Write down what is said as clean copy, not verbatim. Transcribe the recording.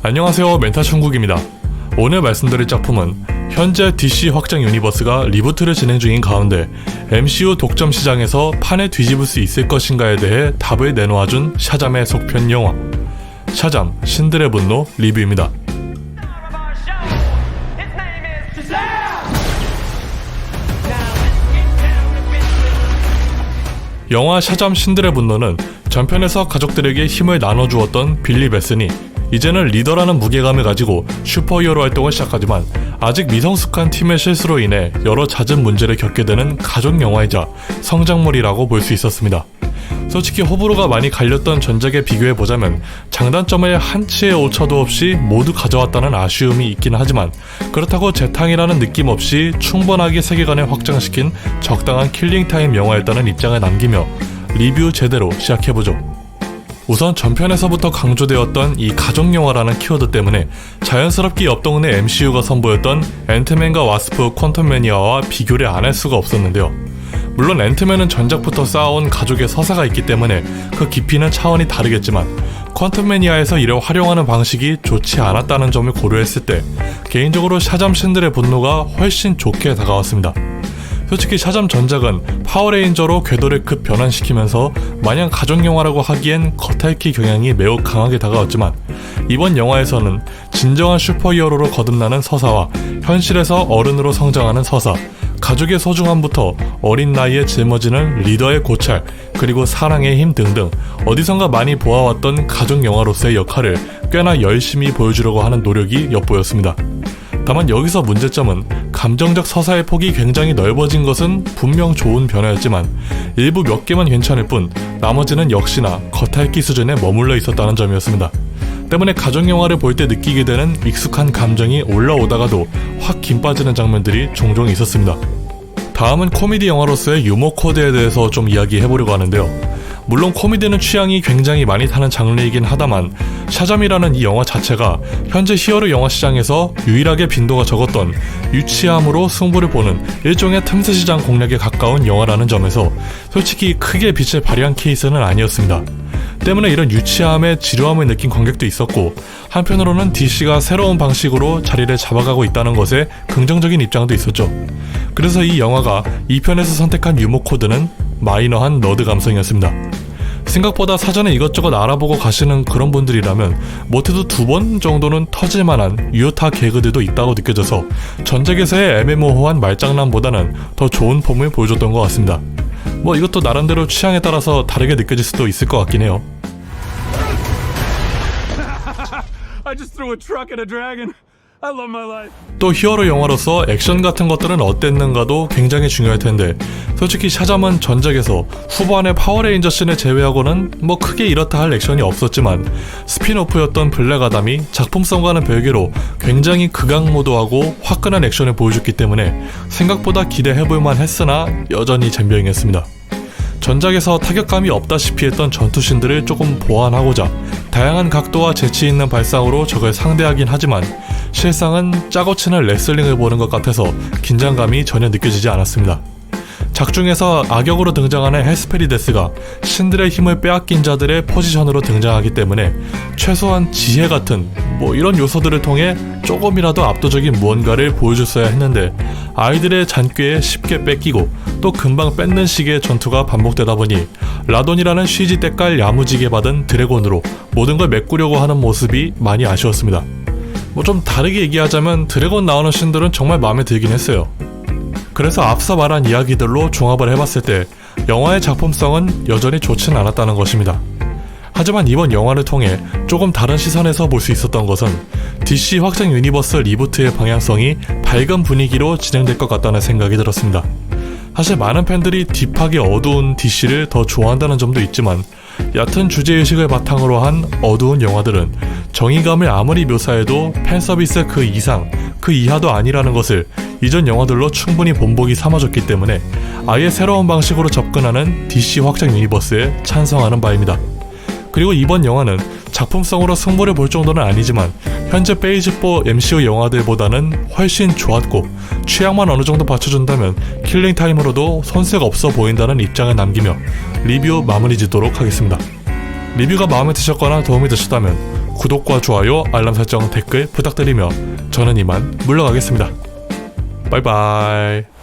안녕하세요, 멘탈천국입니다. 오늘 말씀드릴 작품은 현재 DC 확장 유니버스가 리부트를 진행 중인 가운데 MCU 독점 시장에서 판을 뒤집을 수 있을 것인가에 대해 답을 내놓아준 샤잠의 속편 영화 샤잠 신들의 분노 리뷰입니다. 영화 샤잠 신들의 분노는 전편에서 가족들에게 힘을 나눠주었던 빌리 베슨이 이제는 리더라는 무게감을 가지고 슈퍼히어로 활동을 시작하지만 아직 미성숙한 팀의 실수로 인해 여러 잦은 문제를 겪게 되는 가족 영화이자 성장물이라고 볼 수 있었습니다. 솔직히 호불호가 많이 갈렸던 전작에 비교해보자면 장단점을 한치의 오차도 없이 모두 가져왔다는 아쉬움이 있긴 하지만 그렇다고 재탕이라는 느낌 없이 충분하게 세계관을 확장시킨 적당한 킬링타임 영화였다는 입장을 남기며 리뷰 제대로 시작해보죠. 우선 전편에서부터 강조되었던 이 가족영화라는 키워드 때문에 자연스럽게 옆 동네 MCU가 선보였던 앤트맨과 와스프 퀀텀매니아와 비교를 안 할 수가 없었는데요. 물론 앤트맨은 전작부터 쌓아온 가족의 서사가 있기 때문에 그 깊이는 차원이 다르겠지만 퀀텀매니아에서 이를 활용하는 방식이 좋지 않았다는 점을 고려했을 때 개인적으로 샤잠 신들의 분노가 훨씬 좋게 다가왔습니다. 솔직히 샤잠 전작은 파워레인저로 궤도를 급 변환시키면서 마냥 가족영화라고 하기엔 겉핥기 경향이 매우 강하게 다가왔지만 이번 영화에서는 진정한 슈퍼히어로로 거듭나는 서사와 현실에서 어른으로 성장하는 서사, 가족의 소중함부터 어린 나이에 짊어지는 리더의 고찰, 그리고 사랑의 힘 등등 어디선가 많이 보아왔던 가족영화로서의 역할을 꽤나 열심히 보여주려고 하는 노력이 엿보였습니다. 다만 여기서 문제점은 감정적 서사의 폭이 굉장히 넓어진 것은 분명 좋은 변화였지만 일부 몇 개만 괜찮을 뿐 나머지는 역시나 겉핥기 수준에 머물러 있었다는 점이었습니다. 때문에 가족영화를 볼 때 느끼게 되는 익숙한 감정이 올라오다가도 확 김 빠지는 장면들이 종종 있었습니다. 다음은 코미디 영화로서의 유머 코드에 대해서 좀 이야기해보려고 하는데요. 물론 코미디는 취향이 굉장히 많이 타는 장르이긴 하다만 샤잠이라는 이 영화 자체가 현재 히어로 영화 시장에서 유일하게 빈도가 적었던 유치함으로 승부를 보는 일종의 틈새 시장 공략에 가까운 영화라는 점에서 솔직히 크게 빛을 발휘한 케이스는 아니었습니다. 때문에 이런 유치함에 지루함을 느낀 관객도 있었고 한편으로는 DC가 새로운 방식으로 자리를 잡아가고 있다는 것에 긍정적인 입장도 있었죠. 그래서 이 영화가 2편에서 선택한 유머 코드는 마이너한 너드 감성이었습니다. 생각보다 사전에 이것저것 알아보고 가시는 그런 분들이라면 못해도 2번 정도는 터질만한 유효타 개그들도 있다고 느껴져서 전작에서의 애매모호한 말장난보다는 더 좋은 폼을 보여줬던 것 같습니다. 뭐 이것도 나름대로 취향에 따라서 다르게 느껴질 수도 있을 것 같긴 해요. 또 히어로 영화로서 액션 같은 것들은 어땠는가도 굉장히 중요할 텐데 솔직히 샤잠은 전작에서 후반에 파워레인저 씬을 제외하고는 뭐 크게 이렇다 할 액션이 없었지만 스핀오프였던 블랙 아담이 작품성과는 별개로 굉장히 극악무도하고 화끈한 액션을 보여줬기 때문에 생각보다 기대해볼만 했으나 여전히 젬병이었습니다. 전작에서 타격감이 없다시피 했던 전투신들을 조금 보완하고자 다양한 각도와 재치있는 발상으로 적을 상대하긴 하지만 실상은 짜고 치는 레슬링을 보는 것 같아서 긴장감이 전혀 느껴지지 않았습니다. 작중에서 악역으로 등장하는 헤스페리데스가 신들의 힘을 빼앗긴 자들의 포지션으로 등장하기 때문에 최소한 지혜 같은 뭐 이런 요소들을 통해 조금이라도 압도적인 무언가를 보여줬어야 했는데 아이들의 잔꾀에 쉽게 뺏기고 또 금방 뺏는 식의 전투가 반복되다 보니 라돈이라는 쉬지 때깔 야무지게 받은 드래곤으로 모든 걸 메꾸려고 하는 모습이 많이 아쉬웠습니다. 뭐 좀 다르게 얘기하자면 드래곤 나오는 씬들은 정말 마음에 들긴 했어요. 그래서 앞서 말한 이야기들로 종합을 해봤을 때 영화의 작품성은 여전히 좋진 않았다는 것입니다. 하지만 이번 영화를 통해 조금 다른 시선에서 볼 수 있었던 것은 DC 확장 유니버스 리부트의 방향성이 밝은 분위기로 진행될 것 같다는 생각이 들었습니다. 사실 많은 팬들이 딥하게 어두운 DC를 더 좋아한다는 점도 있지만 얕은 주제의식을 바탕으로 한 어두운 영화들은 정의감을 아무리 묘사해도 팬서비스 그 이상, 그 이하도 아니라는 것을 이전 영화들로 충분히 본보기 삼아줬기 때문에 아예 새로운 방식으로 접근하는 DC 확장 유니버스에 찬성하는 바입니다. 그리고 이번 영화는 작품성으로 승부를 볼 정도는 아니지만 현재 페이지 4 MCU 영화들보다는 훨씬 좋았고 취향만 어느 정도 받쳐준다면 킬링타임으로도 손색 없어 보인다는 입장을 남기며 리뷰 마무리 짓도록 하겠습니다. 리뷰가 마음에 드셨거나 도움이 되셨다면 구독과 좋아요, 알람 설정, 댓글 부탁드리며 저는 이만 물러가겠습니다. 바이바이.